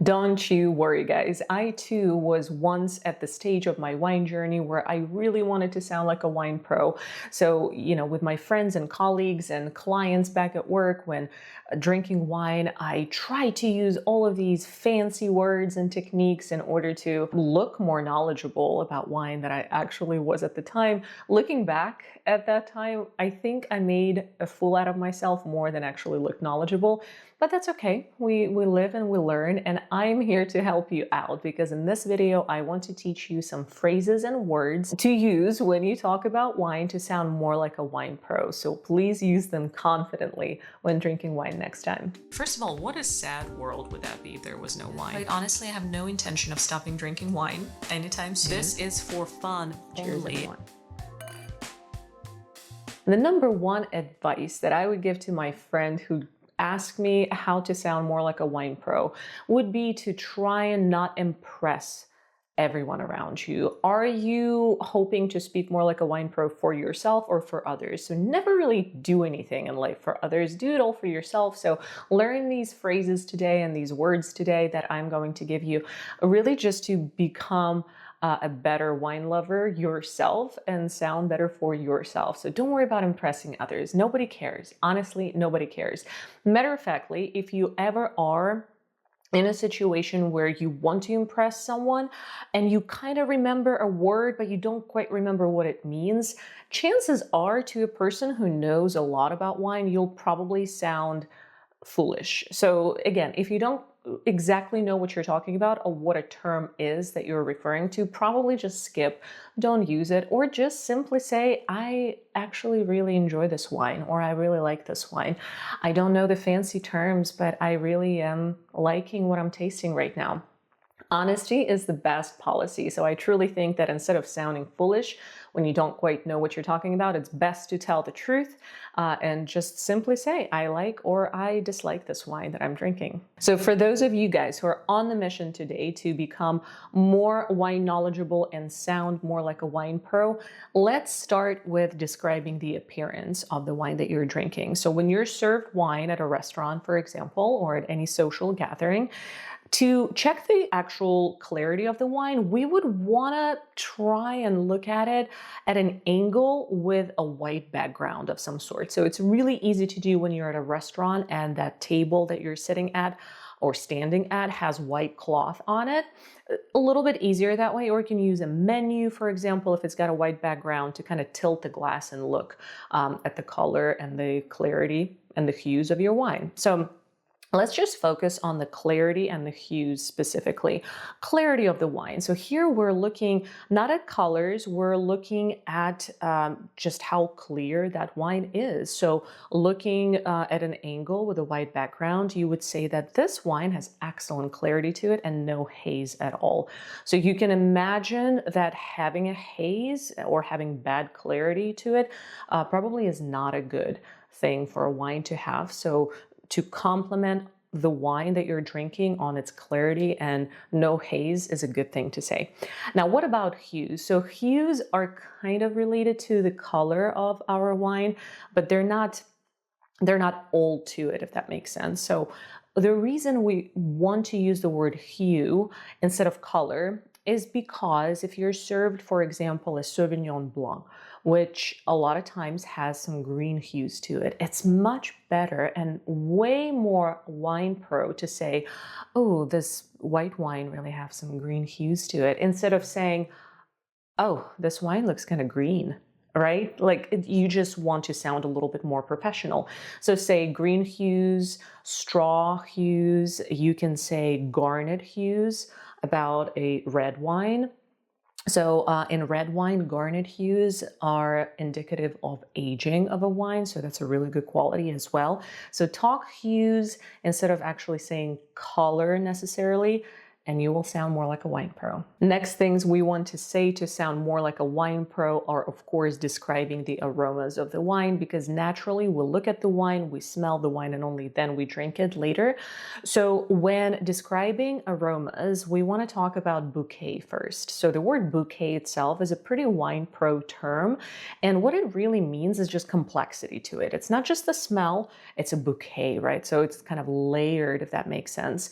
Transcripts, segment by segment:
Don't you worry, guys. I too was once at the stage of my wine journey where I really wanted to sound like a wine pro. So, with my friends and colleagues and clients back at work, when drinking wine, I tried to use all of these fancy words and techniques in order to look more knowledgeable about wine than I actually was at the time. Looking back at that time, I think I made a fool out of myself more than actually looked knowledgeable. But that's okay. We live and we learn, and I'm here to help you out because in this video, I want to teach you some phrases and words to use when you talk about wine to sound more like a wine pro. So please use them confidently when drinking wine next time. First of all, what a sad world would that be if there was no wine? Quite honestly, I have no intention of stopping drinking wine anytime soon. This is for fun only. The number one advice that I would give to my friend who ask me how to sound more like a wine pro would be to try and not impress everyone around you. Are you hoping to speak more like a wine pro for yourself or for others? So never really do anything in life for others. Do it all for yourself. So learn these phrases today and these words today that I'm going to give you, really just to become a better wine lover yourself and sound better for yourself. So don't worry about impressing others. Nobody cares. Honestly, nobody cares. Matter of factly, if you ever are in a situation where you want to impress someone and you kind of remember a word, but you don't quite remember what it means, chances are to a person who knows a lot about wine, you'll probably sound foolish. So again, if you don't exactly know what you're talking about or what a term is that you're referring to, probably just skip, don't use it, or just simply say, I actually really enjoy this wine, or I really like this wine. I don't know the fancy terms, but I really am liking what I'm tasting right now. Honesty is the best policy. So I truly think that instead of sounding foolish when you don't quite know what you're talking about, it's best to tell the truth and just simply say, I like or I dislike this wine that I'm drinking. So for those of you guys who are on the mission today to become more wine knowledgeable and sound more like a wine pro, let's start with describing the appearance of the wine that you're drinking. So when you're served wine at a restaurant, for example, or at any social gathering, to check the actual clarity of the wine, we would want to try and look at it at an angle with a white background of some sort. So it's really easy to do when you're at a restaurant and that table that you're sitting at or standing at has white cloth on it. A little bit easier that way, or you can use a menu, for example, if it's got a white background, to kind of tilt the glass and look at the color and the clarity and the hues of your wine. So let's just focus on the clarity and the hues specifically. Clarity of the wine. So here we're looking not at colors, we're looking at just how clear that wine is. So looking at an angle with a white background, you would say that this wine has excellent clarity to it and no haze at all. So you can imagine that having a haze or having bad clarity to it probably is not a good thing for a wine to have. So to complement the wine that you're drinking on its clarity and no haze is a good thing to say. Now, what about hues? So hues are kind of related to the color of our wine, but they're not all to it, if that makes sense. So the reason we want to use the word hue instead of color is because if you're served, for example, a Sauvignon Blanc, which a lot of times has some green hues to it, it's much better and way more wine pro to say, oh, this white wine really has some green hues to it, instead of saying, oh, this wine looks kind of green, right? Like you just want to sound a little bit more professional. So say green hues, straw hues, you can say garnet hues about a red wine. So in red wine, garnet hues are indicative of aging of a wine. So that's a really good quality as well. So talk hues instead of actually saying color necessarily. and you will sound more like a wine pro. Next things we want to say to sound more like a wine pro are, of course, describing the aromas of the wine, because naturally we'll look at the wine, we smell the wine, and only then we drink it later. So when describing aromas, we want to talk about bouquet first. So the word bouquet itself is a pretty wine pro term, and what it really means is just complexity to it. It's not just the smell, it's a bouquet, right? So it's kind of layered, if that makes sense.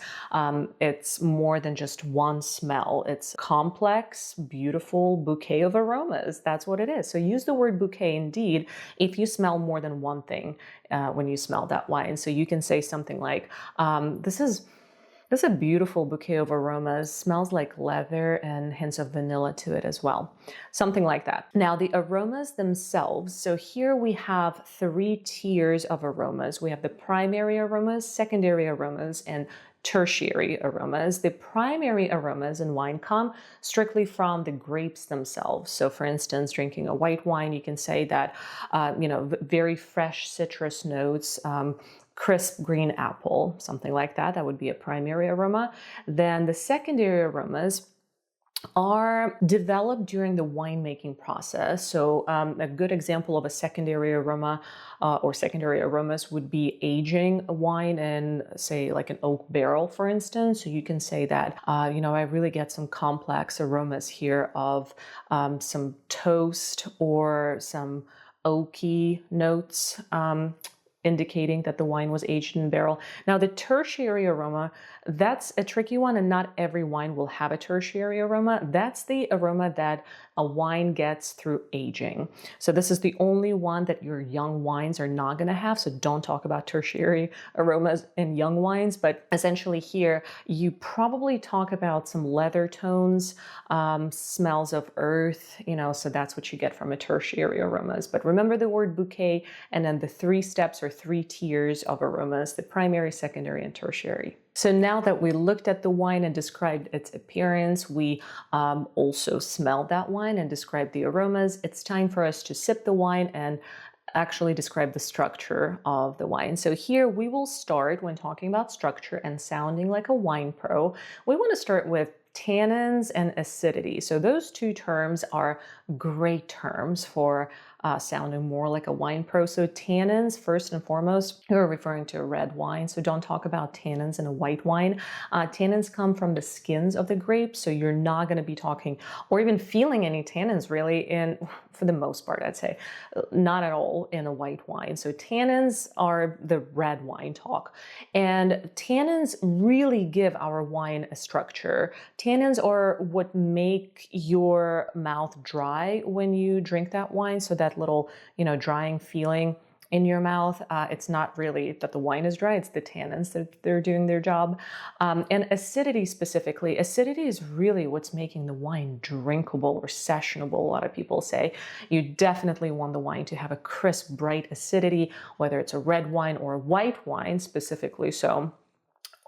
It's more than just one smell. It's complex, beautiful bouquet of aromas. That's what it is. So use the word bouquet indeed if you smell more than one thing when you smell that wine. So you can say something like, this is a beautiful bouquet of aromas, smells like leather and hints of vanilla to it as well. Something like that. Now the aromas themselves, so here we have 3 tiers of aromas. We have the primary aromas, secondary aromas, and tertiary aromas. The primary aromas in wine come strictly from the grapes themselves. So for instance, drinking a white wine, you can say that, very fresh citrus notes, crisp green apple, something like that. That would be a primary aroma. Then the secondary aromas are developed during the winemaking process. So a good example of a secondary aroma or secondary aromas would be aging a wine in, say, like an oak barrel, for instance. So you can say that, I really get some complex aromas here of some toast or some oaky notes, indicating that the wine was aged in a barrel. Now, the tertiary aroma, that's a tricky one, and not every wine will have a tertiary aroma. That's the aroma that a wine gets through aging. So this is the only one that your young wines are not going to have. So don't talk about tertiary aromas in young wines. But essentially here, you probably talk about some leather tones, smells of earth, so that's what you get from a tertiary aromas. But remember the word bouquet, and then the 3 steps or 3 tiers of aromas, the primary, secondary, and tertiary. So now that we looked at the wine and described its appearance, we also smelled that wine and described the aromas. It's time for us to sip the wine and actually describe the structure of the wine. So here we will start, when talking about structure and sounding like a wine pro, we want to start with tannins and acidity. So those 2 terms are great terms for sounding more like a wine pro. So tannins, first and foremost, we're referring to a red wine. So don't talk about tannins in a white wine. Tannins come from the skins of the grapes. So you're not going to be talking or even feeling any tannins really for the most part, I'd say, not at all in a white wine. So tannins are the red wine talk. And tannins really give our wine a structure. Tannins are what make your mouth dry when you drink that wine. So that little, drying feeling in your mouth, it's not really that the wine is dry, it's the tannins that they're doing their job. And acidity specifically, acidity is really what's making the wine drinkable or sessionable, a lot of people say. You definitely want the wine to have a crisp, bright acidity, whether it's a red wine or a white wine specifically. So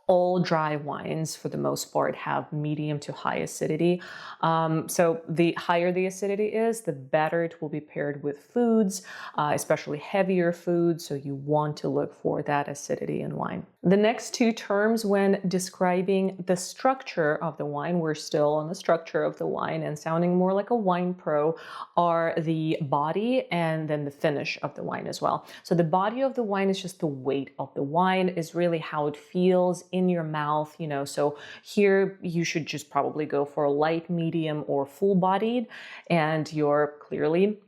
all dry wines, for the most part, have medium to high acidity. So the higher the acidity is, the better it will be paired with foods, especially heavier foods. So you want to look for that acidity in wine. The next 2 terms when describing the structure of the wine, we're still on the structure of the wine and sounding more like a wine pro, are the body and then the finish of the wine as well. So the body of the wine is just the weight of the wine, is really how it feels in your mouth, so here you should just probably go for a light, medium, or full-bodied, and you're clearly,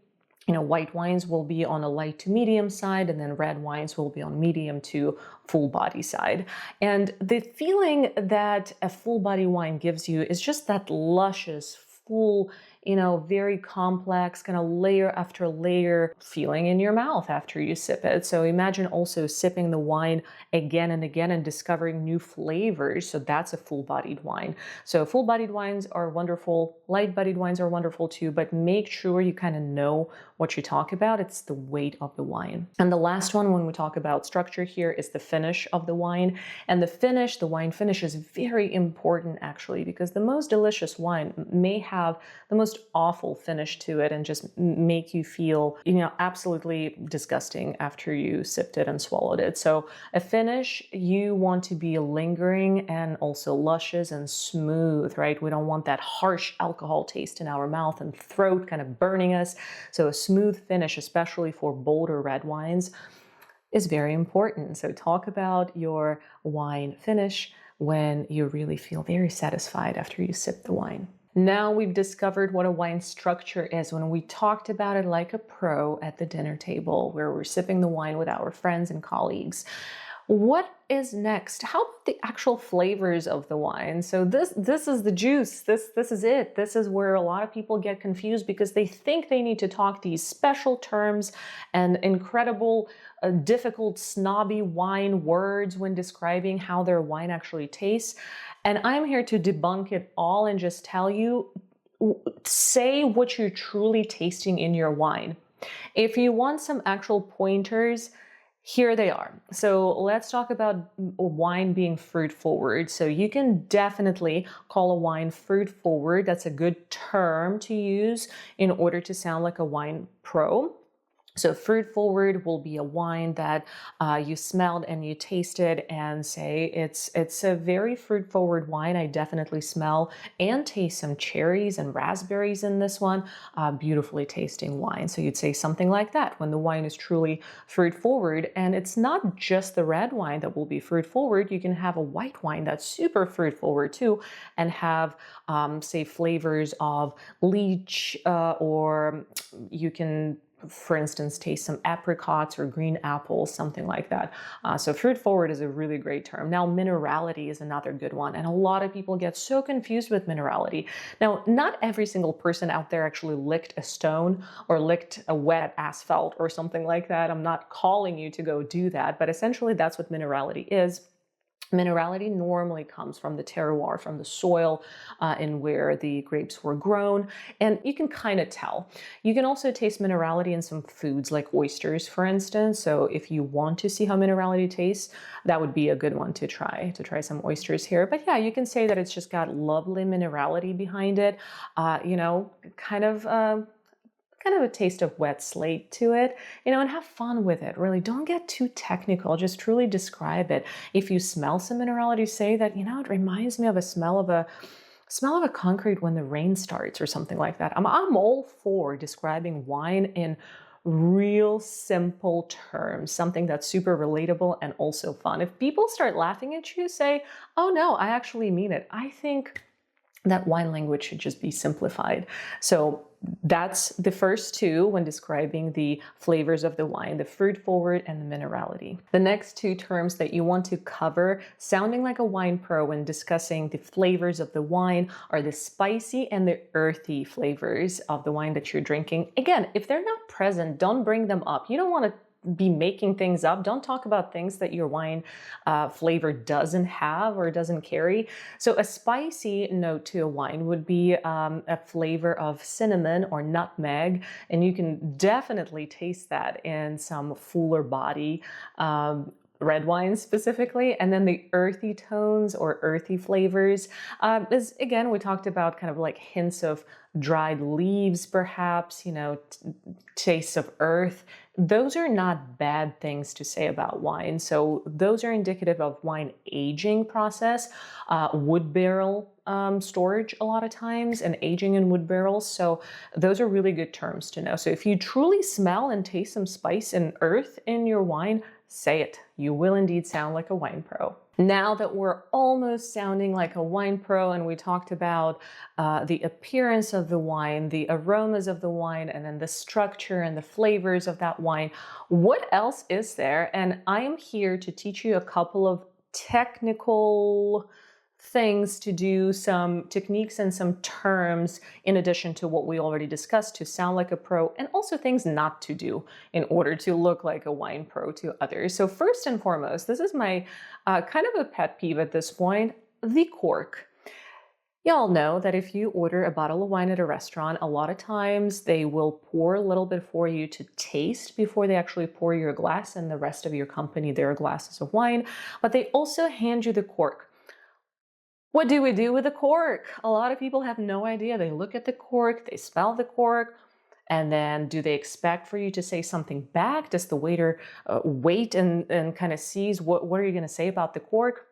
white wines will be on a light to medium side, and then red wines will be on medium to full body side. And the feeling that a full body wine gives you is just that luscious, full, very complex, kind of layer after layer feeling in your mouth after you sip it. So imagine also sipping the wine again and again and discovering new flavors. So that's a full-bodied wine. So full-bodied wines are wonderful. Light-bodied wines are wonderful too, but make sure you kind of know what you talk about. It's the weight of the wine. And the last one when we talk about structure here is the finish of the wine. And the wine finish is very important actually, because the most delicious wine may have the most most awful finish to it and just make you feel, absolutely disgusting after you sipped it and swallowed it. So a finish, you want to be lingering and also luscious and smooth, right? We don't want that harsh alcohol taste in our mouth and throat kind of burning us. So a smooth finish, especially for bolder red wines, is very important. So talk about your wine finish when you really feel very satisfied after you sip the wine. Now we've discovered what a wine structure is when we talked about it like a pro at the dinner table where we're sipping the wine with our friends and colleagues. What is next? How about the actual flavors of the wine? So this is the juice. This is it. This is where a lot of people get confused because they think they need to talk these special terms and incredible, difficult, snobby wine words when describing how their wine actually tastes. And I'm here to debunk it all and just tell you, say what you're truly tasting in your wine. If you want some actual pointers, here they are. So let's talk about wine being fruit forward. So you can definitely call a wine fruit forward. That's a good term to use in order to sound like a wine pro. So fruit forward will be a wine that you smelled and you tasted and say it's a very fruit forward wine. I definitely smell and taste some cherries and raspberries in this one. Beautifully tasting wine. So you'd say something like that when the wine is truly fruit forward. And it's not just the red wine that will be fruit forward. You can have a white wine that's super fruit forward too and have say flavors of lychee or you can, for instance, taste some apricots or green apples, something like that. So fruit forward is a really great term. Now, minerality is another good one. And a lot of people get so confused with minerality. Now, not every single person out there actually licked a stone or licked a wet asphalt or something like that. I'm not calling you to go do that, but essentially that's what minerality is. Minerality normally comes from the terroir, from the soil in where the grapes were grown, and you can kind of tell. You can also taste minerality in some foods like oysters, for instance. So if you want to see how minerality tastes, that would be a good one to try some oysters here. But yeah, you can say that it's just got lovely minerality behind it, kind of a taste of wet slate to it, and have fun with it. Really, don't get too technical. Just truly describe it. If you smell some minerality, say that, it reminds me of a smell of a concrete when the rain starts or something like that. I'm all for describing wine in real simple terms, something that's super relatable and also fun. If people start laughing at you, say, oh no, I actually mean it. I think that wine language should just be simplified. So that's the first two when describing the flavors of the wine, the fruit forward and the minerality. The next two terms that you want to cover, sounding like a wine pro when discussing the flavors of the wine, are the spicy and the earthy flavors of the wine that you're drinking. Again, if they're not present, don't bring them up. You don't want to be making things up. Don't talk about things that your wine flavor doesn't have or doesn't carry. So a spicy note to a wine would be a flavor of cinnamon or nutmeg, and you can definitely taste that in some fuller body red wines specifically. And then the earthy tones or earthy flavors is, again, we talked about kind of like hints of dried leaves, perhaps, tastes of earth. Those are not bad things to say about wine. So those are indicative of wine aging process, wood barrel storage a lot of times, and aging in wood barrels. So those are really good terms to know. So if you truly smell and taste some spice and earth in your wine, say it. You will indeed sound like a wine pro. Now that we're almost sounding like a wine pro and we talked about the appearance of the wine, the aromas of the wine, and then the structure and the flavors of that wine, what else is there? And I am here to teach you a couple of technical things to do, some techniques and some terms in addition to what we already discussed to sound like a pro, and also things not to do in order to look like a wine pro to others. So first and foremost, this is my kind of a pet peeve at this point, the cork. Y'all know that if you order a bottle of wine at a restaurant, a lot of times they will pour a little bit for you to taste before they actually pour your glass and the rest of your company their glasses of wine, but they also hand you the cork. What do we do with the cork? A lot of people have no idea. They look at the cork, they smell the cork, and then do they expect for you to say something back? Does the waiter wait and kind of sees what are you going to say about the cork?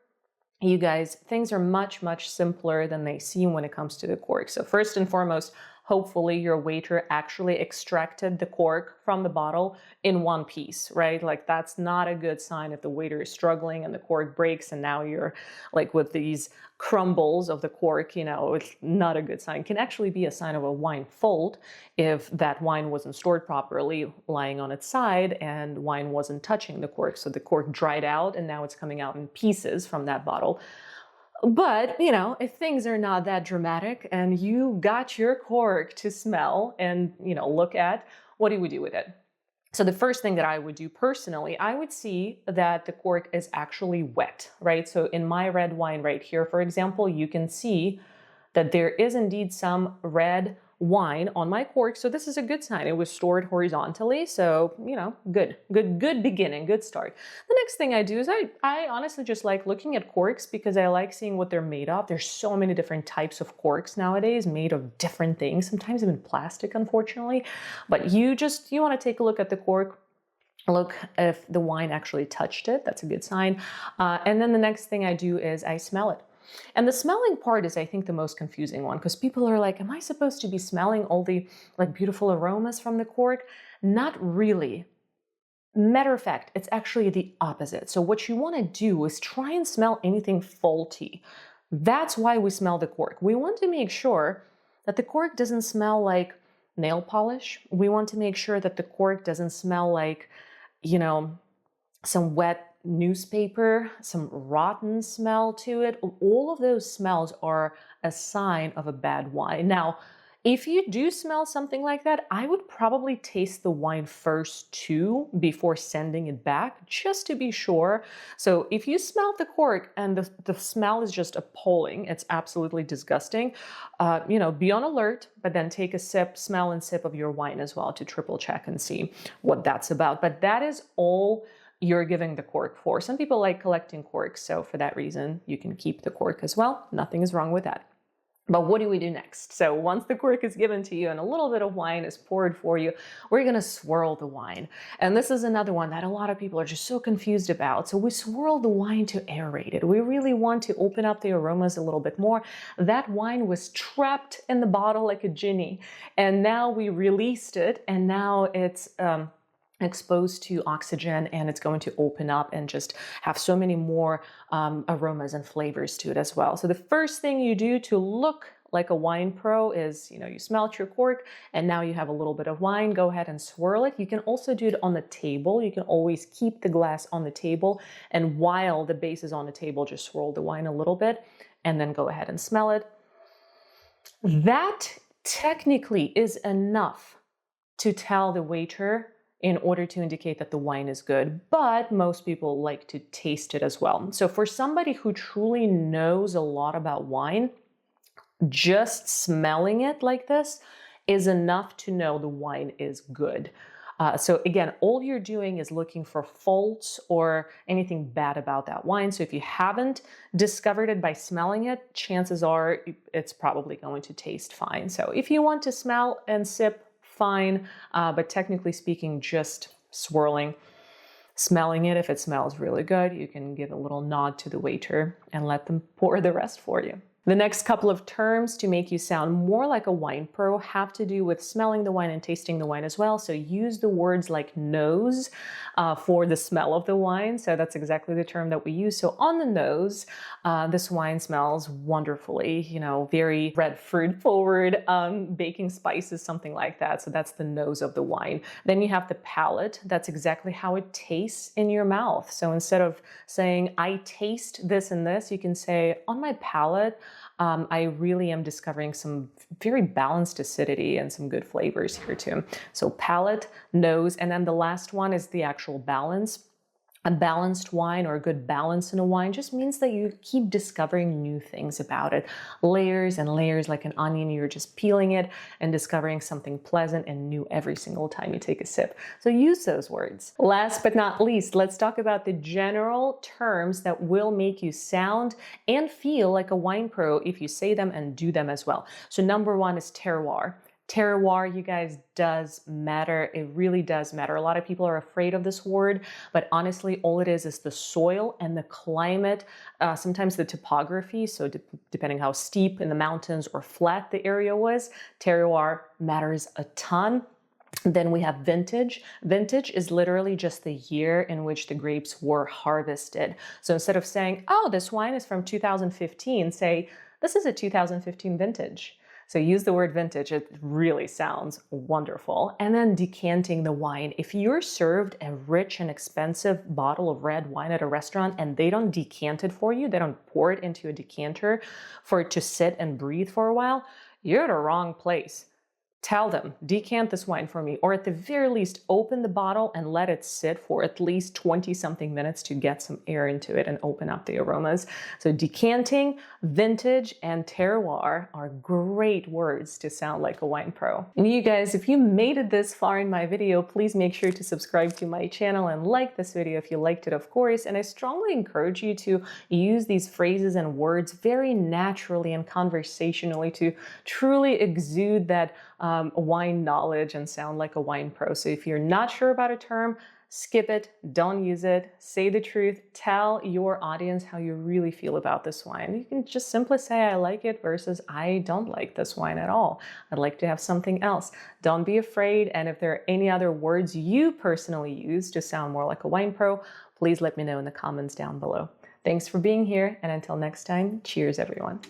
You guys, things are much, much simpler than they seem when it comes to the cork. So first and foremost, hopefully your waiter actually extracted the cork from the bottle in one piece, right? Like that's not a good sign if the waiter is struggling and the cork breaks and now you're like with these crumbles of the cork, it's not a good sign. It can actually be a sign of a wine fault if that wine wasn't stored properly, lying on its side, and wine wasn't touching the cork. So the cork dried out and now it's coming out in pieces from that bottle. But, if things are not that dramatic and you got your cork to smell and, look at, what do we do with it? So the first thing that I would do personally, I would see that the cork is actually wet, right? So in my red wine right here, for example, you can see that there is indeed some red wine on my cork. So this is a good sign. It was stored horizontally. So, good beginning, good start. The next thing I do is I honestly just like looking at corks because I like seeing what they're made of. There's so many different types of corks nowadays made of different things, sometimes even plastic, unfortunately. But you want to take a look at the cork. Look if the wine actually touched it. That's a good sign. And then the next thing I do is I smell it. And the smelling part is, I think, the most confusing one because people are like, am I supposed to be smelling all the beautiful aromas from the cork? Not really. Matter of fact, it's actually the opposite. So what you want to do is try and smell anything faulty. That's why we smell the cork. We want to make sure that the cork doesn't smell like nail polish. We want to make sure that the cork doesn't smell like, some wet newspaper, some rotten smell to it. All of those smells are a sign of a bad wine. Now, if you do smell something like that, I would probably taste the wine first too before sending it back, just to be sure. So if you smell the cork and the smell is just appalling, it's absolutely disgusting, be on alert, but then take a sip, smell and sip of your wine as well to triple check and see what that's about. But that is all you're giving the cork for. Some people like collecting corks, so for that reason, you can keep the cork as well. Nothing is wrong with that. But what do we do next? So once the cork is given to you and a little bit of wine is poured for you, we're going to swirl the wine. And this is another one that a lot of people are just so confused about. So we swirl the wine to aerate it. We really want to open up the aromas a little bit more. That wine was trapped in the bottle like a genie, and now we released it, and now it's exposed to oxygen, and it's going to open up and just have so many more aromas and flavors to it as well. So the first thing you do to look like a wine pro is, you smelt your cork and now you have a little bit of wine. Go ahead and swirl it. You can also do it on the table. You can always keep the glass on the table, and while the base is on the table, just swirl the wine a little bit and then go ahead and smell it. That technically is enough to tell the waiter in order to indicate that the wine is good, but most people like to taste it as well. So for somebody who truly knows a lot about wine, just smelling it like this is enough to know the wine is good. So again, all you're doing is looking for faults or anything bad about that wine. So if you haven't discovered it by smelling it, chances are it's probably going to taste fine. So if you want to smell and sip, fine, but technically speaking, just swirling, smelling it. If it smells really good, you can give a little nod to the waiter and let them pour the rest for you. The next couple of terms to make you sound more like a wine pro have to do with smelling the wine and tasting the wine as well. So use the words like nose for the smell of the wine. So that's exactly the term that we use. So on the nose, this wine smells wonderfully, very red fruit forward, baking spices, something like that. So that's the nose of the wine. Then you have the palate. That's exactly how it tastes in your mouth. So instead of saying, I taste this and this, you can say, on my palate, I really am discovering some very balanced acidity and some good flavors here too. So palate, nose, and then the last one is the actual balance. A balanced wine or a good balance in a wine just means that you keep discovering new things about it. Layers and layers, like an onion, you're just peeling it and discovering something pleasant and new every single time you take a sip. So use those words. Last but not least, let's talk about the general terms that will make you sound and feel like a wine pro if you say them and do them as well. So number one is terroir. Terroir, you guys, does matter. It really does matter. A lot of people are afraid of this word, but honestly, all it is the soil and the climate, sometimes the topography. So depending how steep in the mountains or flat the area was, terroir matters a ton. Then we have vintage. Vintage is literally just the year in which the grapes were harvested. So instead of saying, oh, this wine is from 2015, say, this is a 2015 vintage. So use the word vintage. It really sounds wonderful. And then decanting the wine. If you're served a rich and expensive bottle of red wine at a restaurant and they don't decant it for you, they don't pour it into a decanter for it to sit and breathe for a while, you're at a wrong place. Tell them, decant this wine for me, or at the very least, open the bottle and let it sit for at least 20-something minutes to get some air into it and open up the aromas. So decanting, vintage, and terroir are great words to sound like a wine pro. And you guys, if you made it this far in my video, please make sure to subscribe to my channel and like this video if you liked it, of course. And I strongly encourage you to use these phrases and words very naturally and conversationally to truly exude that wine knowledge and sound like a wine pro. So if you're not sure about a term, skip it, don't use it, say the truth, tell your audience how you really feel about this wine. You can just simply say, I like it versus I don't like this wine at all. I'd like to have something else. Don't be afraid. And if there are any other words you personally use to sound more like a wine pro, please let me know in the comments down below. Thanks for being here. And until next time, cheers everyone.